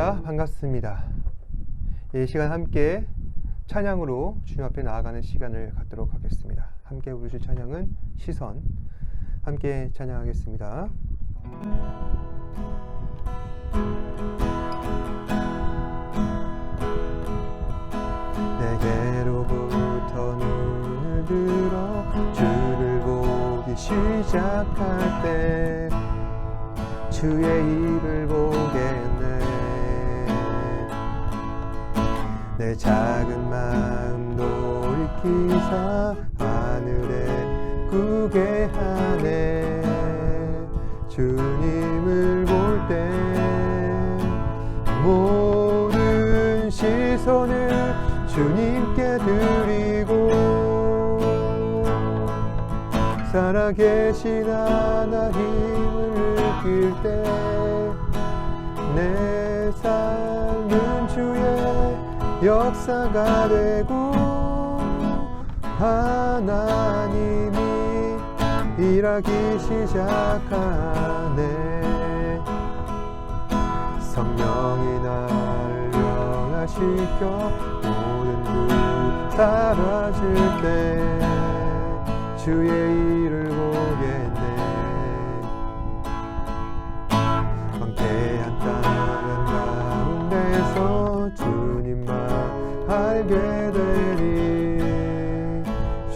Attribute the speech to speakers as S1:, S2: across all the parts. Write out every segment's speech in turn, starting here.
S1: 할렐루야, 반갑습니다. 이 시간 함께 찬양으로 주님 앞에 나아가는 시간을 갖도록 하겠습니다. 함께 부르실 찬양은 시선, 함께 찬양하겠습니다. 내게로부터 눈을 들어 주를 보기 시작할 때 주의 입을 보겠네. 내 작은 마음 돌이키사 하늘에 구게 하네. 주님을 볼 때 모든 시선을 주님께 드리고 살아계신 하나님을 느낄 때 내 삶은 주의 역사가 되고 하나님이 일하기 시작하네. 성령이 날 변화시켜 모든 것 사라질 때 주의 일을 보겠네. 황폐한 땅은 가운데서 주님만 알게 되니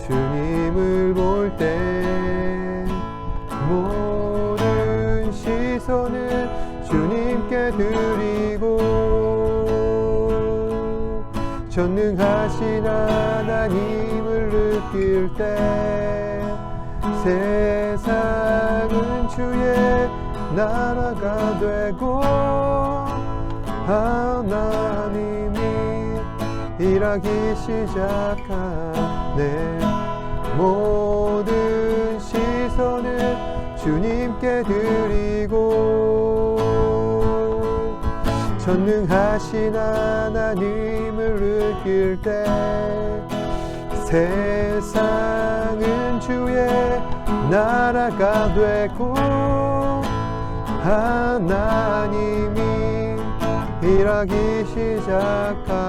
S1: 주님을 볼 때 모든 시선을 주님께 드리고 전능하신 하나님을 느낄 때 세상은 주의 나라가 되고 하나님이 일하기 시작하네. 모든 시선을 주님께 드리고 전능하신 하나님을 느낄 때 세상은 주의 나라가 되고 하나님이 일하기 시작하네.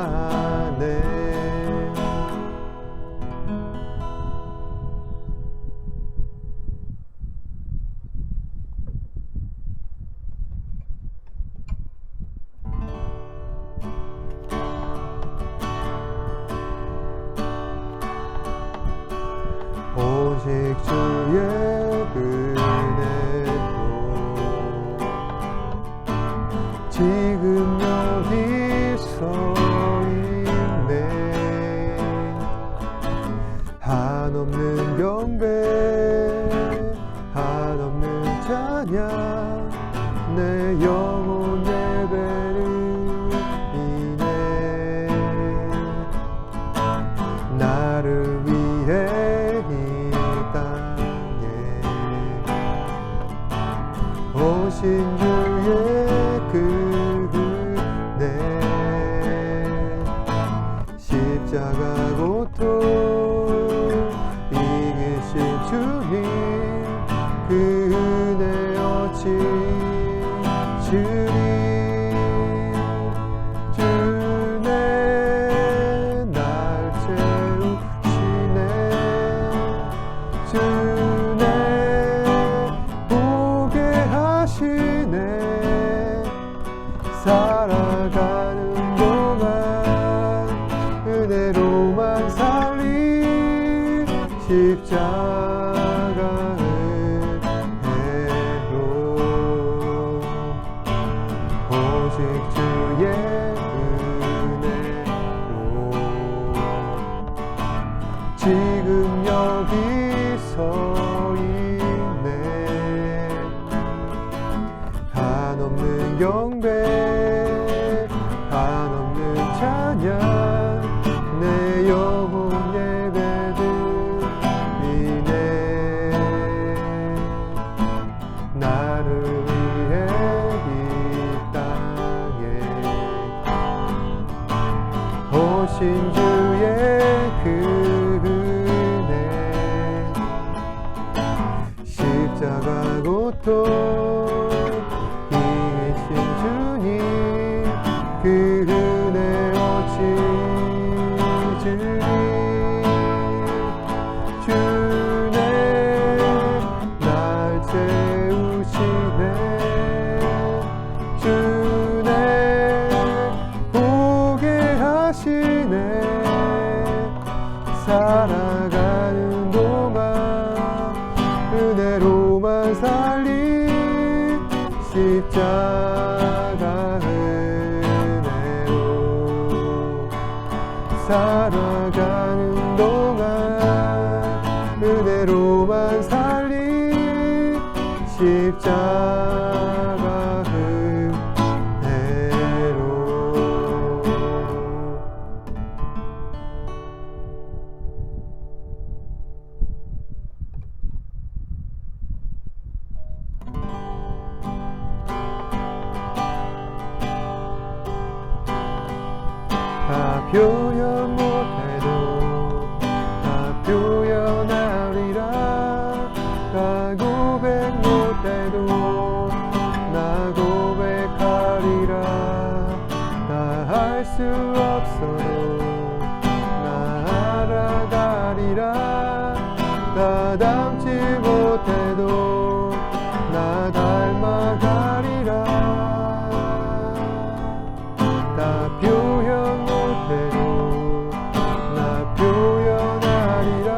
S1: 오직 주의 은혜로 지금 여기 서 있네. 한없는 경배 한없는 찬양 내 영혼 예배드리네. 나를 위해 이 땅에 오신 주의 그은혜 십자가 고통 이기신 주님 그 은혜 어찌 주리. 주네 날 채우시네. 주네 보게 하시네. 살아가는 동안 은혜로만 살리 십자가 은혜로 오직 주의 은혜로 지금 여기 서 있네. 한없는 경배 한없는 찬양 내 영혼 예배드리네. 나를 위해 이 땅에 오신 주의 그 은혜 십자가 고통 이기신 주님 은혜로만 살린 십자가 은혜로. 다 표현 못해도 다 표현하리라. 다 고백 못해도 나 고백하리라. 다 할 수 없어도 나 알아가리라. 다 닮지 못해도 나 닮아가리라. 다 표현 못해도 나 표현하리라.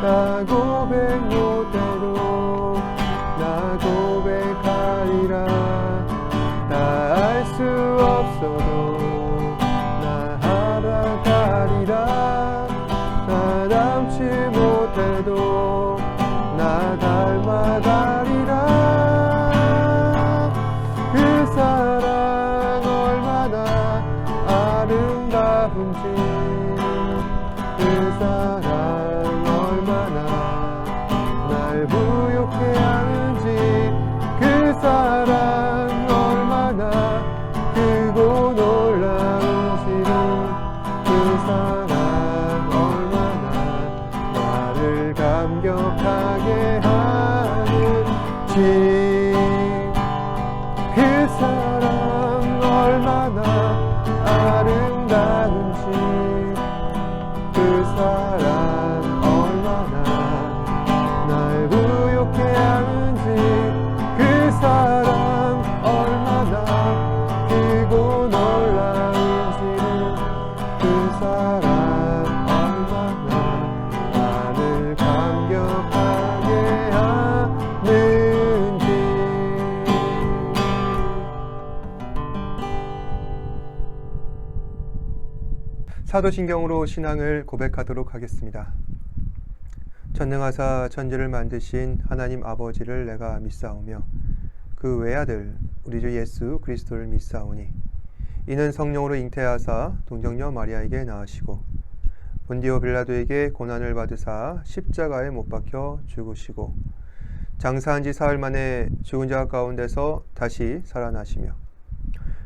S1: 다 고백 못해도 나 고백하리라. 다 알 수 없어도 나 알아가리라. 다 닮지 못해도 나 닮아가리라. 그 사랑 얼마나 아름다운지, 그 사랑 얼마나 날 부욕해 하는지, 그 사랑 얼마나 크고 놀라운지를, 그 사랑 얼마나 나를 감격하게 하는지, 그 사랑 얼마나 아름다운지, 그 사랑 얼마나 날 부욕해 하는지, 그 사랑 얼마나 크고 놀라운지를, 그 사랑 얼마나 나를 감격하게 하는지. 사도신경으로 신앙을 고백하도록 하겠습니다. 전능하사 천지를 만드신 하나님 아버지를 내가 믿사오며 그 외아들 우리 주 예수 그리스도를 믿사오니 이는 성령으로 잉태하사 동정녀 마리아에게 낳으시고 본디오 빌라도에게 고난을 받으사 십자가에 못 박혀 죽으시고 장사한 지 사흘 만에 죽은 자 가운데서 다시 살아나시며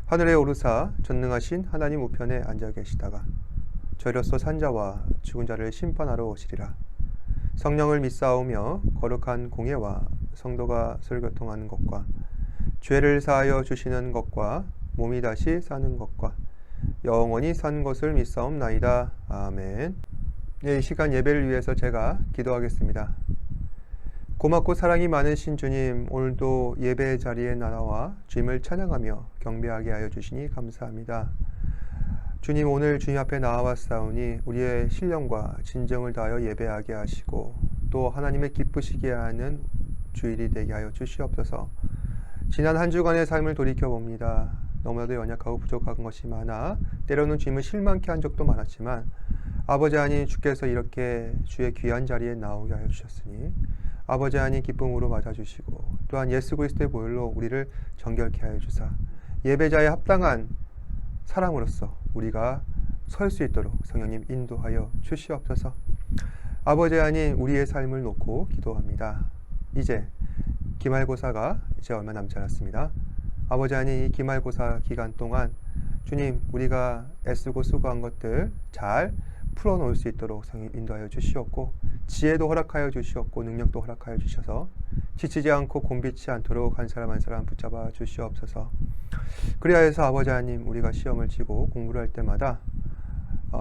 S1: 하늘에 오르사 전능하신 하나님 우편에 앉아 계시다가 저희로서 산자와 죽은 자를 심판하러 오시리라. 성령을 믿사오며 거룩한 공예와 성도가 설교통하는 것과 죄를 사하여 주시는 것과 몸이 다시 사는 것과 영원히 산 것을 믿사옵나이다. 아멘. 이 시간 예배를 위해서 제가 기도하겠습니다. 고맙고 사랑이 많으신 주님, 오늘도 예배 자리에 나와 주님을 찬양하며 경배하게 하여 주시니 감사합니다. 주님, 오늘 주님 앞에 나와왔사오니 우리의 신령과 진정을 다하여 예배하게 하시고 또 하나님의 기쁘시게 하는 주일이 되게 하여 주시옵소서. 지난 한 주간의 삶을 돌이켜봅니다. 너무나도 연약하고 부족한 것이 많아 때로는 주님을 실망케 한 적도 많았지만 아버지 하나님, 주께서 이렇게 주의 귀한 자리에 나오게 하여 주셨으니 아버지 하나님 기쁨으로 맞아주시고 또한 예수 그리스도의 보혈로 우리를 정결케 하여 주사 예배자에 합당한 사람으로서 우리가 설 수 있도록 성령님 인도하여 주시옵소서. 아버지 하나님, 우리의 삶을 놓고 기도합니다. 이제 기말고사가 이제 얼마 남지 않았습니다. 아버지 하나님, 이 기말고사 기간 동안 주님, 우리가 애쓰고 수고한 것들 잘 풀어놓을 수 있도록 성령 인도하여 주시옵고 지혜도 허락하여 주시옵고 능력도 허락하여 주셔서 지치지 않고 곤비치 않도록 한 사람 한 사람 붙잡아 주시옵소서. 그리하여서 아버지 하나님, 우리가 시험을 치고 공부를 할 때마다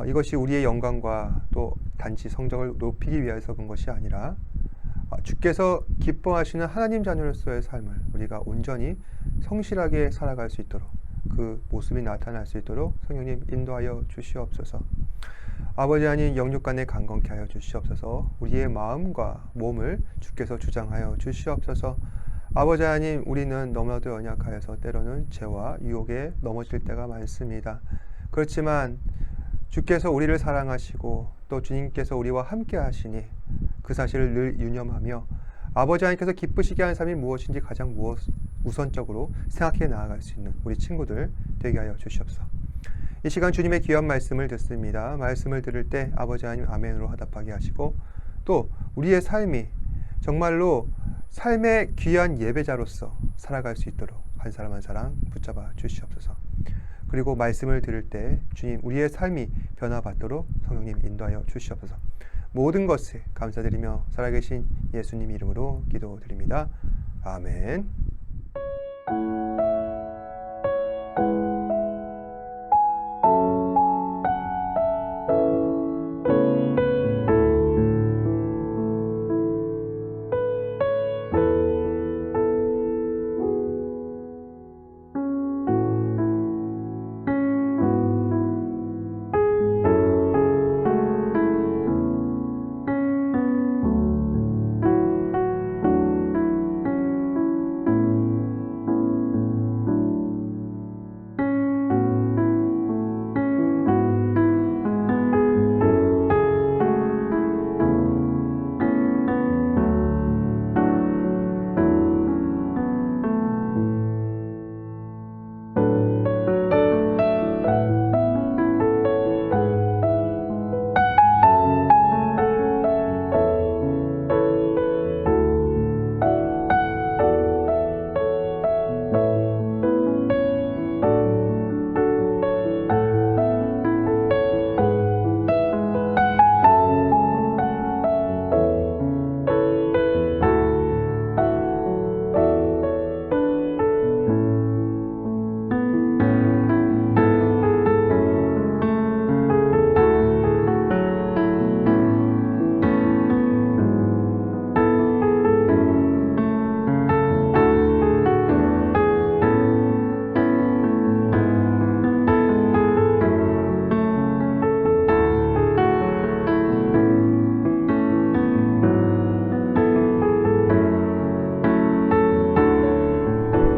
S1: 이것이 우리의 영광과 또 단지 성적을 높이기 위해서 그런 것이 아니라 주께서 기뻐하시는 하나님 자녀로서의 삶을 우리가 온전히 성실하게 살아갈 수 있도록 그 모습이 나타날 수 있도록 성령님 인도하여 주시옵소서. 아버지 하나님, 영육간에 강건케 하여 주시옵소서. 우리의 마음과 몸을 주께서 주장하여 주시옵소서. 아버지 하나님, 우리는 너무나도 연약하여서 때로는 죄와 유혹에 넘어질 때가 많습니다. 그렇지만 주께서 우리를 사랑하시고 또 주님께서 우리와 함께 하시니 그 사실을 늘 유념하며 아버지 하나님께서 기쁘시게 하는 삶이 무엇인지 가장 우선적으로 생각해 나아갈 수 있는 우리 친구들 되게 하여 주시옵소서. 이 시간 주님의 귀한 말씀을 듣습니다. 말씀을 들을 때 아버지 하나님 아멘으로 화답하게 하시고 또 우리의 삶이 정말로 삶의 귀한 예배자로서 살아갈 수 있도록 한 사람 한 사람 붙잡아 주시옵소서. 그리고 말씀을 들을 때 주님 우리의 삶이 변화받도록 성령님 인도하여 주시옵소서. 모든 것을 감사드리며 살아계신 예수님 이름으로 기도드립니다. 아멘.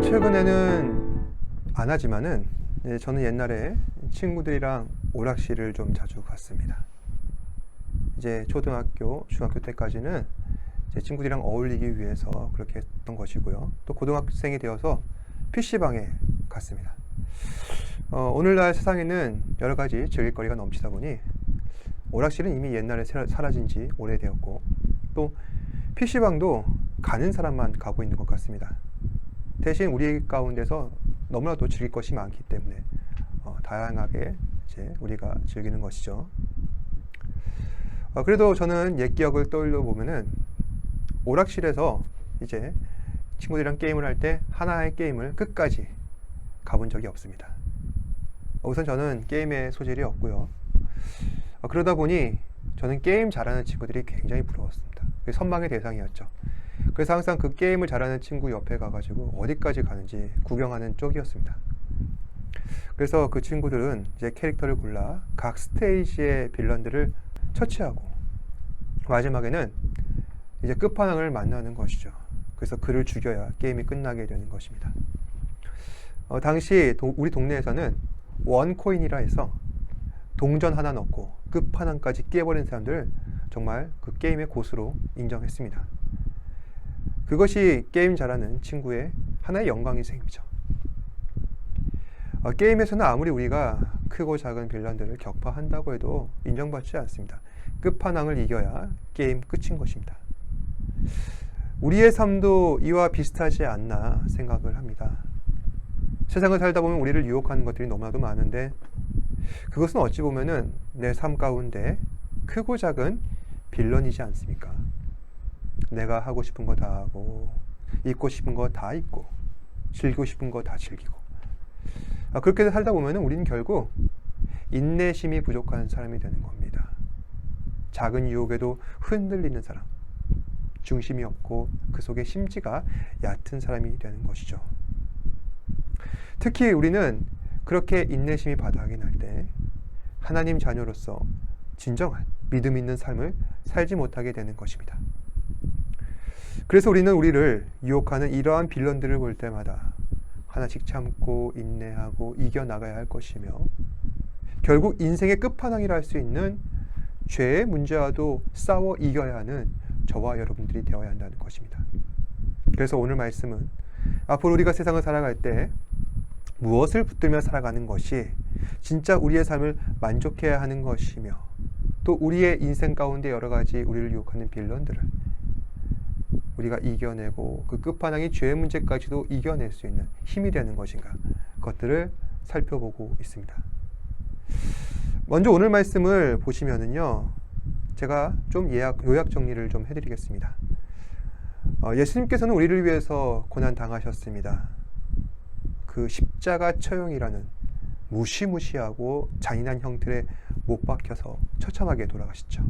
S1: 최근에는 안 하지만은 저는 옛날에 친구들이랑 오락실을 좀 자주 갔습니다. 이제 초등학교, 중학교 때까지는 제 친구들이랑 어울리기 위해서 그렇게 했던 것이고요. 또 고등학생이 되어서 PC방에 갔습니다. 오늘날 세상에는 여러 가지 즐길거리가 넘치다 보니 오락실은 이미 옛날에 사라진 지 오래되었고 또 PC방도 가는 사람만 가고 있는 것 같습니다. 대신 우리 가운데서 너무나도 즐길 것이 많기 때문에 다양하게 이제 우리가 즐기는 것이죠. 그래도 저는 옛 기억을 떠올려 보면은 오락실에서 이제 친구들이랑 게임을 할 때 하나의 게임을 끝까지 가본 적이 없습니다. 우선 저는 게임에 소질이 없고요. 그러다 보니 저는 게임 잘하는 친구들이 굉장히 부러웠습니다. 선망의 대상이었죠. 그래서 항상 그 게임을 잘하는 친구 옆에 가가지고 어디까지 가는지 구경하는 쪽이었습니다. 그래서 그 친구들은 이제 캐릭터를 골라 각 스테이지의 빌런들을 처치하고 마지막에는 이제 끝판왕을 만나는 것이죠. 그래서 그를 죽여야 게임이 끝나게 되는 것입니다. 당시 우리 동네에서는 원코인이라 해서 동전 하나 넣고 끝판왕까지 깨버린 사람들을 정말 그 게임의 고수로 인정했습니다. 그것이 게임 잘하는 친구의 하나의 영광인 셈이죠. 게임에서는 아무리 우리가 크고 작은 빌런들을 격파한다고 해도 인정받지 않습니다. 끝판왕을 이겨야 게임 끝인 것입니다. 우리의 삶도 이와 비슷하지 않나 생각을 합니다. 세상을 살다 보면 우리를 유혹하는 것들이 너무나도 많은데 그것은 어찌 보면은 내 삶 가운데 크고 작은 빌런이지 않습니까? 내가 하고 싶은 거 다 하고 입고 싶은 거 다 입고 즐기고 싶은 거 다 즐기고 그렇게 살다 보면 우리는 결국 인내심이 부족한 사람이 되는 겁니다. 작은 유혹에도 흔들리는 사람, 중심이 없고 그 속에 심지가 얕은 사람이 되는 것이죠. 특히 우리는 그렇게 인내심이 바닥이 날 때 하나님 자녀로서 진정한 믿음 있는 삶을 살지 못하게 되는 것입니다. 그래서 우리는 우리를 유혹하는 이러한 빌런들을 볼 때마다 하나씩 참고 인내하고 이겨나가야 할 것이며 결국 인생의 끝판왕이라 할 수 있는 죄의 문제와도 싸워 이겨야 하는 저와 여러분들이 되어야 한다는 것입니다. 그래서 오늘 말씀은 앞으로 우리가 세상을 살아갈 때 무엇을 붙들며 살아가는 것이 진짜 우리의 삶을 만족해야 하는 것이며, 또 우리의 인생 가운데 여러 가지 우리를 유혹하는 빌런들을 우리가 이겨내고 그 끝판왕이 죄의 문제까지도 이겨낼 수 있는 힘이 되는 것인가, 그것들을 살펴보고 있습니다. 먼저 오늘 말씀을 보시면은요, 제가 좀 요약 정리를 좀 해드리겠습니다. 예수님께서는 우리를 위해서 고난 당하셨습니다. 그 십자가 처형이라는 무시무시하고 잔인한 형틀에 못 박혀서 처참하게 돌아가셨죠.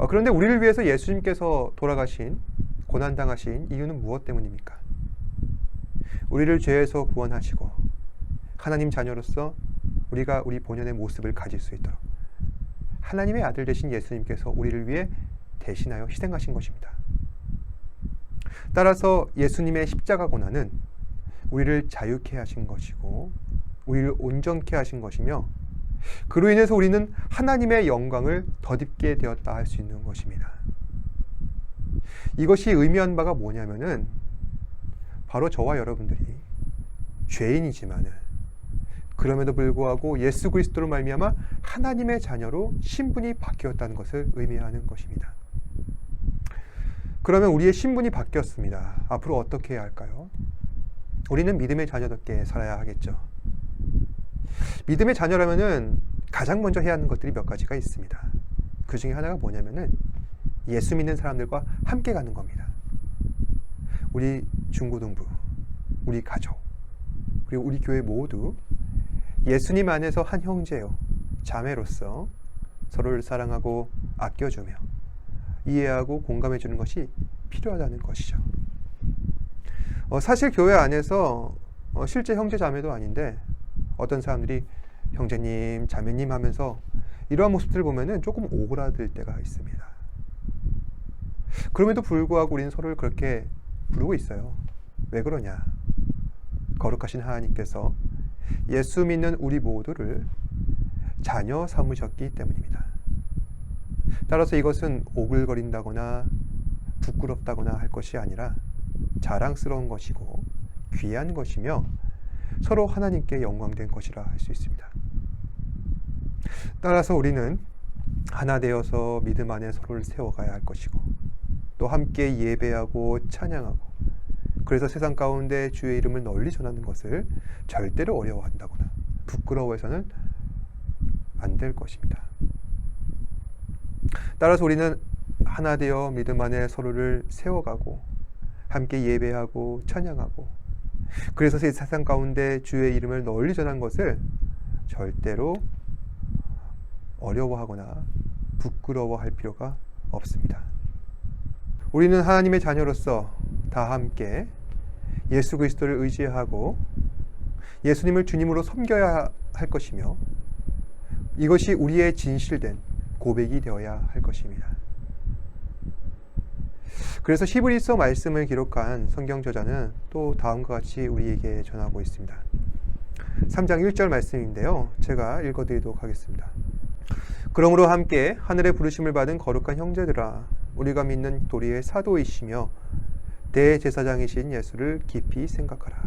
S1: 그런데 우리를 위해서 예수님께서 돌아가신, 고난당하신 이유는 무엇 때문입니까? 우리를 죄에서 구원하시고 하나님 자녀로서 우리가 우리 본연의 모습을 가질 수 있도록 하나님의 아들 되신 예수님께서 우리를 위해 대신하여 희생하신 것입니다. 따라서 예수님의 십자가 고난은 우리를 자유케 하신 것이고 우리를 온전케 하신 것이며, 그로 인해서 우리는 하나님의 영광을 덧입게 되었다 할 수 있는 것입니다. 이것이 의미한 바가 뭐냐면은 바로 저와 여러분들이 죄인이지만은 그럼에도 불구하고 예수 그리스도로 말미암아 하나님의 자녀로 신분이 바뀌었다는 것을 의미하는 것입니다. 그러면 우리의 신분이 바뀌었습니다. 앞으로 어떻게 해야 할까요? 우리는 믿음의 자녀답게 살아야 하겠죠. 믿음의 자녀라면은 가장 먼저 해야 하는 것들이 몇 가지가 있습니다. 그 중에 하나가 뭐냐면은 예수 믿는 사람들과 함께 가는 겁니다. 우리 중고등부, 우리 가족, 그리고 우리 교회 모두 예수님 안에서 한 형제요, 자매로서 서로를 사랑하고 아껴주며 이해하고 공감해주는 것이 필요하다는 것이죠. 사실 교회 안에서 실제 형제 자매도 아닌데 어떤 사람들이 형제님, 자매님 하면서 이러한 모습들을 보면은 조금 오그라들 때가 있습니다. 그럼에도 불구하고 우리는 서로를 그렇게 부르고 있어요. 왜 그러냐? 거룩하신 하나님께서 예수 믿는 우리 모두를 자녀 삼으셨기 때문입니다. 따라서 이것은 오글거린다거나 부끄럽다거나 할 것이 아니라 자랑스러운 것이고 귀한 것이며 서로 하나님께 영광된 것이라 할 수 있습니다. 따라서 우리는 하나 되어서 믿음 안에 서로를 세워가야 할 것이고, 또 함께 예배하고 찬양하고, 그래서 세상 가운데 주의 이름을 널리 전하는 것을 절대로 어려워한다거나 부끄러워해서는 안 될 것입니다. 따라서 우리는 하나 되어 믿음 안에 서로를 세워가고 함께 예배하고 찬양하고, 그래서 세상 가운데 주의 이름을 널리 전한 것을 절대로 어려워하거나 부끄러워할 필요가 없습니다. 우리는 하나님의 자녀로서 다 함께 예수 그리스도를 의지하고 예수님을 주님으로 섬겨야 할 것이며, 이것이 우리의 진실된 고백이 되어야 할 것입니다. 그래서 히브리서 말씀을 기록한 성경 저자는 또 다음과 같이 우리에게 전하고 있습니다. 3장 1절 말씀인데요, 제가 읽어드리도록 하겠습니다. 그러므로 함께 하늘의 부르심을 받은 거룩한 형제들아, 우리가 믿는 도리의 사도이시며 대제사장이신 예수를 깊이 생각하라.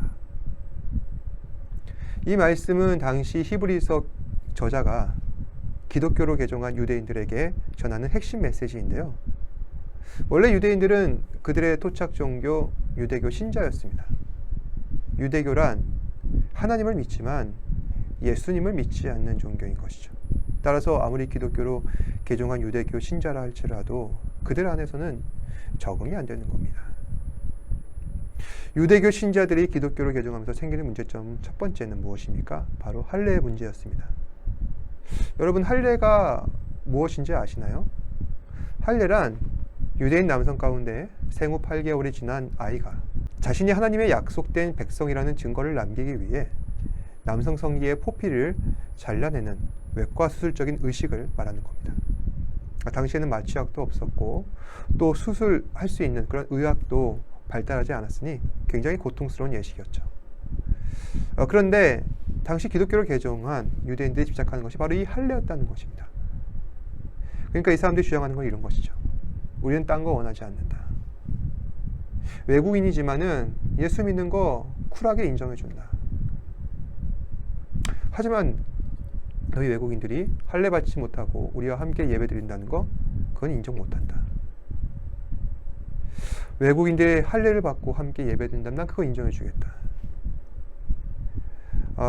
S1: 이 말씀은 당시 히브리서 저자가 기독교로 개종한 유대인들에게 전하는 핵심 메시지인데요, 원래 유대인들은 그들의 토착 종교 유대교 신자였습니다. 유대교란 하나님을 믿지만 예수님을 믿지 않는 종교인 것이죠. 따라서 아무리 기독교로 개종한 유대교 신자라 할지라도 그들 안에서는 적응이 안 되는 겁니다. 유대교 신자들이 기독교로 개종하면서 생기는 문제점 첫 번째는 무엇입니까? 바로 할례의 문제였습니다. 여러분, 할례가 무엇인지 아시나요? 할례란 유대인 남성 가운데 생후 8개월이 지난 아이가 자신이 하나님의 약속된 백성이라는 증거를 남기기 위해 남성 성기의 포피를 잘라내는 외과 수술적인 의식을 말하는 겁니다. 당시에는 마취약도 없었고 또 수술할 수 있는 그런 의학도 발달하지 않았으니 굉장히 고통스러운 예식이었죠. 그런데 당시 기독교를 개종한 유대인들이 집착하는 것이 바로 이 할례였다는 것입니다. 그러니까 이 사람들이 주장하는 건 이런 것이죠. 우리는 딴 거 원하지 않는다. 외국인이지만은 예수 믿는 거 쿨하게 인정해 준다. 하지만 너희 외국인들이 할례 받지 못하고 우리와 함께 예배 드린다는 거 그건 인정 못한다. 외국인들의 할례를 받고 함께 예배 드린다면 난 그거 인정해 주겠다.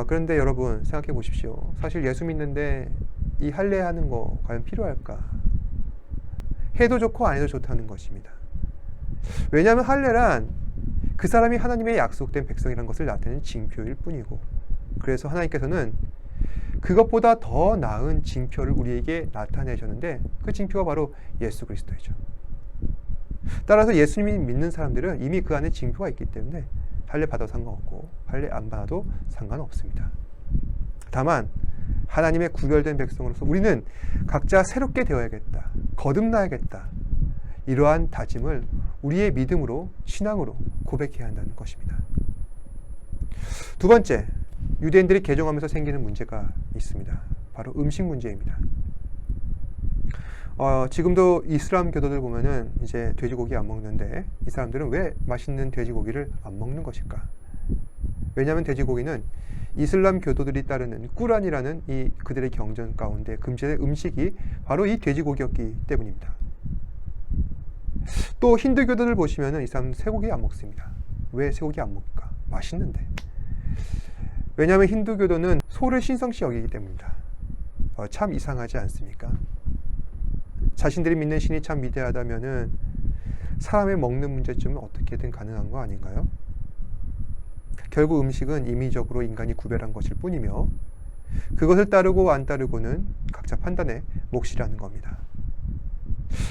S1: 그런데 여러분 생각해 보십시오. 사실 예수 믿는데 이 할례 하는 거 과연 필요할까? 해도 좋고 안 해도 좋다는 것입니다. 왜냐하면 할례란 그 사람이 하나님의 약속된 백성이라는 것을 나타내는 징표일 뿐이고, 그래서 하나님께서는 그것보다 더 나은 징표를 우리에게 나타내셨는데 그 징표가 바로 예수 그리스도이죠. 따라서 예수님이 믿는 사람들은 이미 그 안에 징표가 있기 때문에 할례 받아도 상관없고 할례 안 받아도 상관없습니다. 다만 하나님의 구별된 백성으로서 우리는 각자 새롭게 되어야겠다, 거듭나야겠다, 이러한 다짐을 우리의 믿음으로, 신앙으로 고백해야 한다는 것입니다. 두 번째, 유대인들이 개종하면서 생기는 문제가 있습니다. 바로 음식 문제입니다. 지금도 이슬람 교도들 보면은 이제 돼지고기 안 먹는데 이 사람들은 왜 맛있는 돼지고기를 안 먹는 것일까? 왜냐하면 돼지고기는 이슬람 교도들이 따르는 꾸란이라는 이 그들의 경전 가운데 금지된 음식이 바로 이 돼지고기였기 때문입니다. 또 힌두 교도들 보시면은 이 사람은 쇠고기 안 먹습니다. 왜 쇠고기 안 먹을까? 맛있는데. 왜냐하면 힌두 교도는 소를 신성시 여기기 때문입니다. 참 이상하지 않습니까? 자신들이 믿는 신이 참 위대하다면은 사람의 먹는 문제점은 어떻게든 가능한 거 아닌가요? 결국 음식은 임의적으로 인간이 구별한 것일 뿐이며 그것을 따르고 안 따르고는 각자 판단의 몫이라는 겁니다.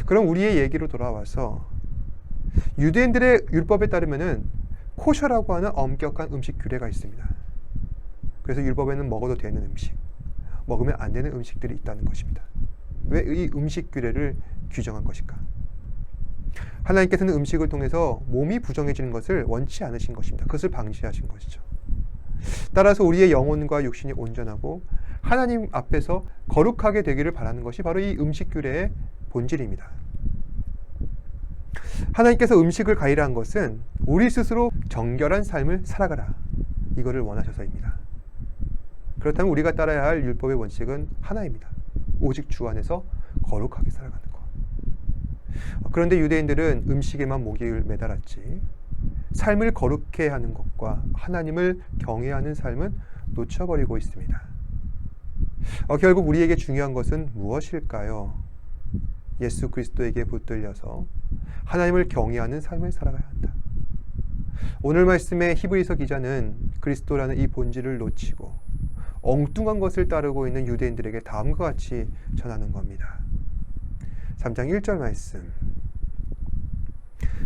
S1: 그럼 우리의 얘기로 돌아와서 유대인들의 율법에 따르면은 코셔라고 하는 엄격한 음식 규례가 있습니다. 그래서 율법에는 먹어도 되는 음식, 먹으면 안 되는 음식들이 있다는 것입니다. 왜 이 음식 규례를 규정한 것일까? 하나님께서는 음식을 통해서 몸이 부정해지는 것을 원치 않으신 것입니다. 그것을 방지하신 것이죠. 따라서 우리의 영혼과 육신이 온전하고 하나님 앞에서 거룩하게 되기를 바라는 것이 바로 이 음식 규례의 본질입니다. 하나님께서 음식을 가이라한 것은 우리 스스로 정결한 삶을 살아가라, 이거를 원하셔서입니다. 그렇다면 우리가 따라야 할 율법의 원칙은 하나입니다. 오직 주 안에서 거룩하게 살아가는 것. 그런데 유대인들은 음식에만 목을 매달았지 삶을 거룩해 하는 것과 하나님을 경외하는 삶은 놓쳐버리고 있습니다. 결국 우리에게 중요한 것은 무엇일까요? 예수 그리스도에게 붙들려서 하나님을 경외하는 삶을 살아가야 한다. 오늘 말씀의 히브리서 기자는 그리스도라는 이 본질을 놓치고 엉뚱한 것을 따르고 있는 유대인들에게 다음과 같이 전하는 겁니다. 3장 1절 말씀.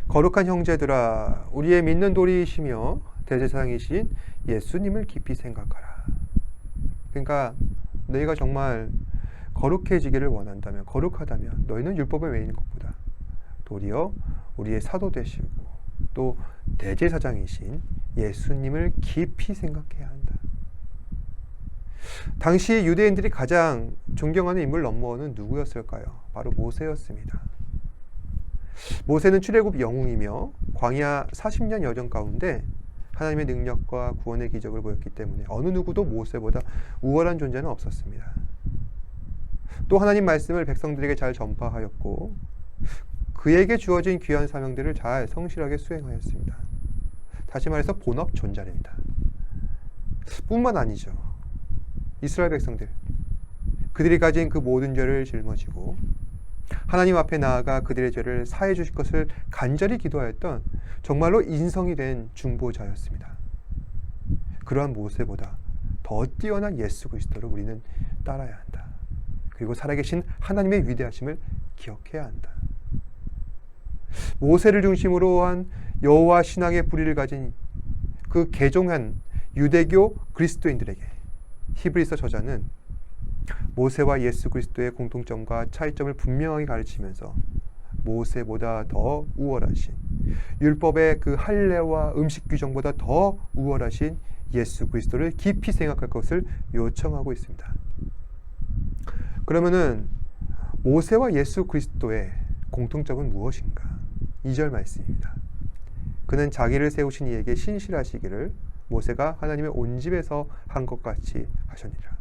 S1: 거룩한 형제들아, 우리의 믿는 도리이시며 대제사장이신 예수님을 깊이 생각하라. 그러니까 너희가 정말 거룩해지기를 원한다면, 거룩하다면 너희는 율법에 매이는 것보다 도리어 우리의 사도 되시고 또 대제사장이신 예수님을 깊이 생각해야 한다. 당시 유대인들이 가장 존경하는 인물 넘버원은 누구였을까요? 바로 모세였습니다. 모세는 출애굽 영웅이며 광야 40년 여정 가운데 하나님의 능력과 구원의 기적을 보였기 때문에 어느 누구도 모세보다 우월한 존재는 없었습니다. 또 하나님 말씀을 백성들에게 잘 전파하였고 그에게 주어진 귀한 사명들을 잘 성실하게 수행하였습니다. 다시 말해서 본업 존잘입니다. 뿐만 아니죠. 이스라엘 백성들, 그들이 가진 그 모든 죄를 짊어지고 하나님 앞에 나아가 그들의 죄를 사해 주실 것을 간절히 기도하였던 정말로 인성이 된 중보자였습니다. 그러한 모세보다 더 뛰어난 예수 그리스도를 우리는 따라야 한다. 그리고 살아계신 하나님의 위대하심을 기억해야 한다. 모세를 중심으로 한 여호와 신앙의 뿌리를 가진 그 개종한 유대교 그리스도인들에게 히브리서 저자는 모세와 예수 그리스도의 공통점과 차이점을 분명하게 가르치면서 모세보다 더 우월하신, 율법의 그 할례와 음식 규정보다 더 우월하신 예수 그리스도를 깊이 생각할 것을 요청하고 있습니다. 그러면은 모세와 예수 그리스도의 공통점은 무엇인가? 2절 말씀입니다. 그는 자기를 세우신 이에게 신실하시기를 모세가 하나님의 온 집에서 한 것 같이 하셨느니라.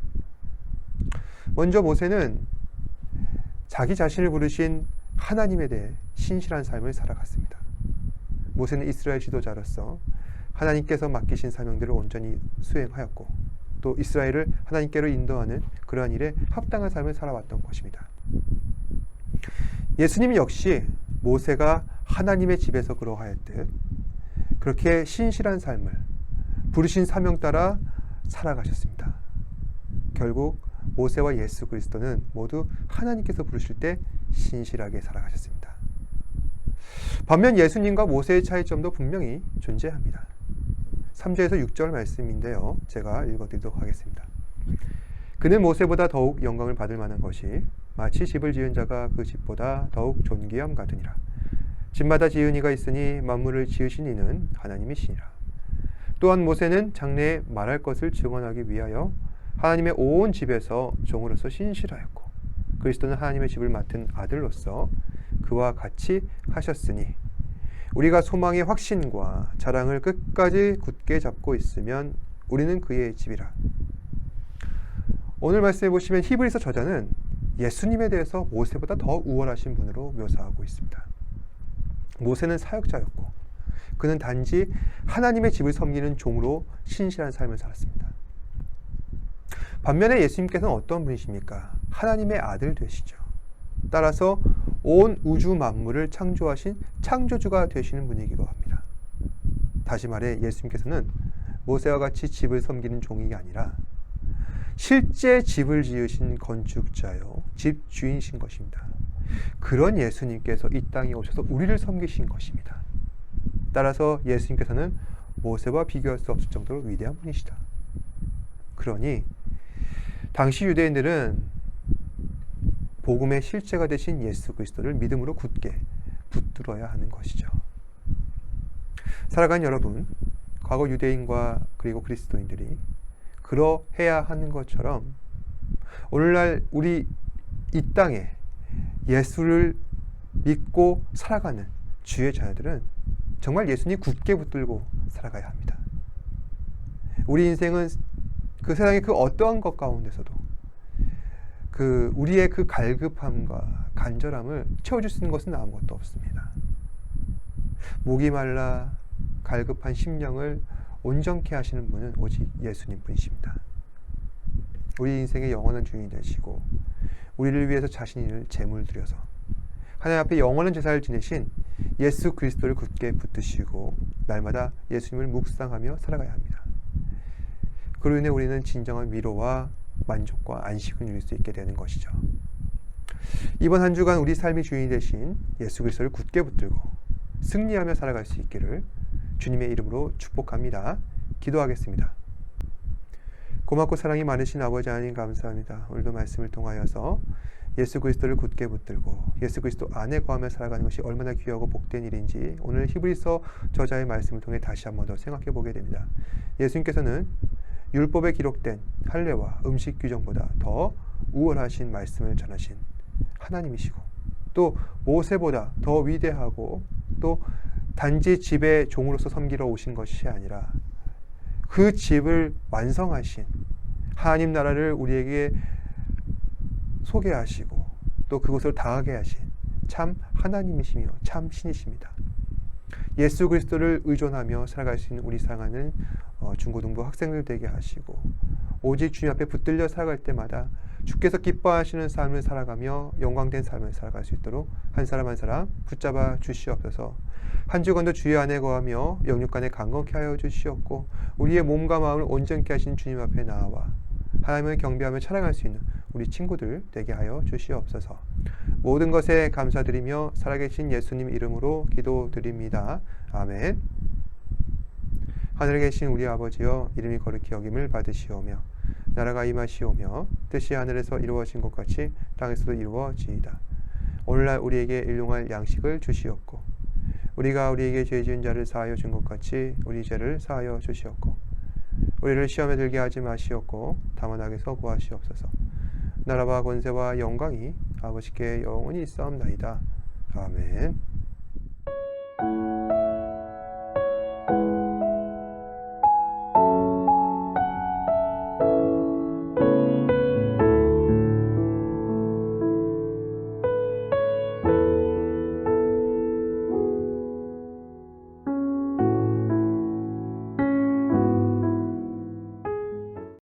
S1: 먼저 모세는 자기 자신을 부르신 하나님에 대해 신실한 삶을 살아갔습니다. 모세는 이스라엘 지도자로서 하나님께서 맡기신 사명들을 온전히 수행하였고 또 이스라엘을 하나님께로 인도하는 그러한 일에 합당한 삶을 살아왔던 것입니다. 예수님 역시 모세가 하나님의 집에서 그러하였듯 그렇게 신실한 삶을 부르신 사명 따라 살아가셨습니다. 결국 모세와 예수 그리스도는 모두 하나님께서 부르실 때 신실하게 살아가셨습니다. 반면 예수님과 모세의 차이점도 분명히 존재합니다. 3절에서 6절 말씀인데요. 제가 읽어드리도록 하겠습니다. 그는 모세보다 더욱 영광을 받을 만한 것이 마치 집을 지은 자가 그 집보다 더욱 존귀함 같으니라. 집마다 지은 이가 있으니 만물을 지으신 이는 하나님이시니라. 또한 모세는 장래에 말할 것을 증언하기 위하여 하나님의 온 집에서 종으로서 신실하였고 그리스도는 하나님의 집을 맡은 아들로서 그와 같이 하셨으니 우리가 소망의 확신과 자랑을 끝까지 굳게 잡고 있으면 우리는 그의 집이라. 오늘 말씀해 보시면 히브리서 저자는 예수님에 대해서 모세보다 더 우월하신 분으로 묘사하고 있습니다. 모세는 사역자였고 그는 단지 하나님의 집을 섬기는 종으로 신실한 삶을 살았습니다. 반면에 예수님께서는 어떤 분이십니까? 하나님의 아들 되시죠. 따라서 온 우주 만물을 창조하신 창조주가 되시는 분이기도 합니다. 다시 말해 예수님께서는 모세와 같이 집을 섬기는 종이 아니라 실제 집을 지으신 건축자요, 집 주인이신 것입니다. 그런 예수님께서 이 땅에 오셔서 우리를 섬기신 것입니다. 따라서 예수님께서는 모세와 비교할 수 없을 정도로 위대한 분이시다. 그러니 당시 유대인들은 복음의 실제가 되신 예수 그리스도를 믿음으로 굳게 붙들어야 하는 것이죠. 살아간 여러분, 과거 유대인과 그리고 그리스도인들이 그러해야 하는 것처럼 오늘날 우리 이 땅에 예수를 믿고 살아가는 주의 자녀들은 정말 예수님 굳게 붙들고 살아가야 합니다. 우리 인생은 그 세상의 그 어떠한 것 가운데서도 우리의 그 갈급함과 간절함을 채워줄 수 있는 것은 아무것도 없습니다. 목이 말라 갈급한 심령을 온전케 하시는 분은 오직 예수님 분이십니다. 우리 인생의 영원한 주인이 되시고 우리를 위해서 자신을 제물 드려서 하나님 앞에 영원한 제사를 지내신 예수 그리스도를 굳게 붙드시고 날마다 예수님을 묵상하며 살아가야 합니다. 그로 인해 우리는 진정한 위로와 만족과 안식을 누릴 수 있게 되는 것이죠. 이번 한 주간 우리 삶의 주인이 되신 예수 그리스도를 굳게 붙들고 승리하며 살아갈 수 있기를 주님의 이름으로 축복합니다. 기도하겠습니다. 고맙고 사랑이 많으신 아버지 하나님 감사합니다. 오늘도 말씀을 통하여서 예수 그리스도를 굳게 붙들고 예수 그리스도 안에 거하며 살아가는 것이 얼마나 귀하고 복된 일인지 오늘 히브리서 저자의 말씀을 통해 다시 한번 더 생각해 보게 됩니다. 예수님께서는 율법에 기록된 할례와 음식 규정보다 더 우월하신 말씀을 전하신 하나님이시고 또 모세보다 더 위대하고 또 단지 집의 종으로서 섬기러 오신 것이 아니라 그 집을 완성하신 하나님 나라를 우리에게 소개하시고 또 그곳을 다하게 하신 참 하나님이시며 참 신이십니다. 예수 그리스도를 의존하며 살아갈 수 있는 우리 사랑하는 중고등부 학생들 되게 하시고 오직 주님 앞에 붙들려 살아갈 때마다 주께서 기뻐하시는 삶을 살아가며 영광된 삶을 살아갈 수 있도록 한 사람 한 사람 붙잡아 주시옵소서. 한 주간도 주의 안에 거하며 영육간에 강건케 하여 주시옵고 우리의 몸과 마음을 온전케 하신 주님 앞에 나아와 하나님을 경배하며 찬양할 수 있는 우리 친구들 되게 하여 주시옵소서. 모든 것에 감사드리며 살아계신 예수님 이름으로 기도드립니다. 아멘. 하늘에 계신 우리 아버지여 이름이 거룩히 여김을 받으시오며 나라가 임하시오며 뜻이 하늘에서 이루어진 것 같이 땅에서도 이루어지이다. 오늘날 우리에게 일용할 양식을 주시옵고 우리가 우리에게 죄 지은 자를 사하여 준 것 같이 우리 죄를 사하여 주시옵고 우리를 시험에 들게 하지 마시옵고 다만 악에서 구하시옵소서. 나라와 권세와 영광이 아버지께 영원히 있사옵나이다. 아멘.